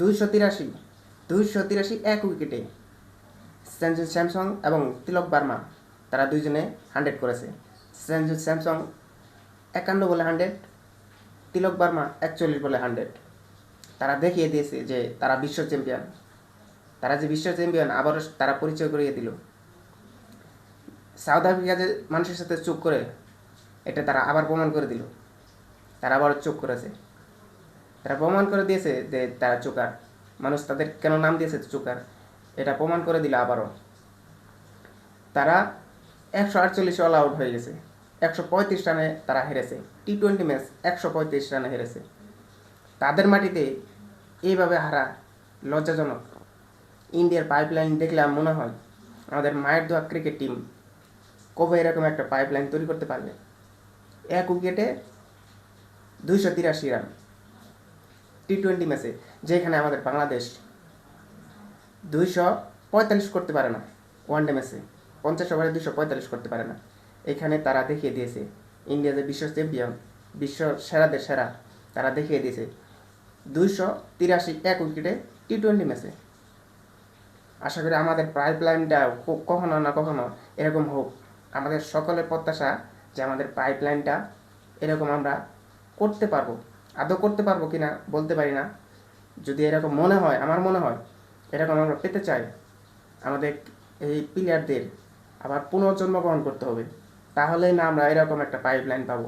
283 283 এক উইকেটে সঞ্জু স্যামসং এবং তিলক বার্মা তারা দুইজনে 100 করেছে। সঞ্জু স্যামসং 51 বলে 100, তিলক বার্মা 41 বলে 100। তারা দেখিয়ে দিয়েছে যে তারা বিশ্ব চ্যাম্পিয়ন। তারা যে বিশ্ব চ্যাম্পিয়ন আবারও তারা পরিচয় করিয়ে দিল। সাউথ আফ্রিকা যে মানুষের সাথে চুপ করে, এটা তারা আবার প্রমাণ করে দিল। তারা আবার চুপ করেছে, তারা প্রমাণ করে দিয়েছে যে তারা চোকার। মানুষ তাদের কেন নাম দিয়েছে চোকার, এটা প্রমাণ করে দিল আবারও। তারা 148 অল আউট হয়ে গেছে, 135 রানে তারা হেরেছে। টি-20 ম্যাচ 135 রানে হেরেছে। তাদের মাটিতে এইভাবে হারা লজ্জাজনক। ইন্ডিয়ার পাইপলাইন দেখলে মনে হয় আমাদের মায়ের দোয়া ক্রিকেট টিম কবে এরকম একটা পাইপলাইন তৈরি করতে পারবে। এক উইকেটে 283 রান টি-20 ম্যাচে, যেখানে আমাদের বাংলাদেশ 245 করতে পারে না। ওয়ানডে ম্যাচে 50 ওভারে 245 করতে পারে না। এখানে তারা দেখিয়ে দিয়েছে ইন্ডিয়া যে বিশ্ব চ্যাম্পিয়ন, বিশ্ব সেরাদের সেরা, তারা দেখিয়ে দিয়েছে 283 এক উইকেটে টি-20 ম্যাচে। আশা করি আমাদের পাইপলাইনটা কখনো না কখনো এরকম হোক। আমাদের সকলের প্রত্যাশা যে আমাদের পাইপলাইনটা এরকম আমরা করতে পারবো। আদৌ করতে পারবো কি না বলতে পারি না। যদি এরকম মনে হয়, আমার মনে হয় এরকম আমরা পেতে চাই, আমাদের এই প্লেয়ারদের আবার পুনর্জন্মগ্রহণ করতে হবে। তাহলেই না আমরা এরকম একটা পাইপলাইন পাবো।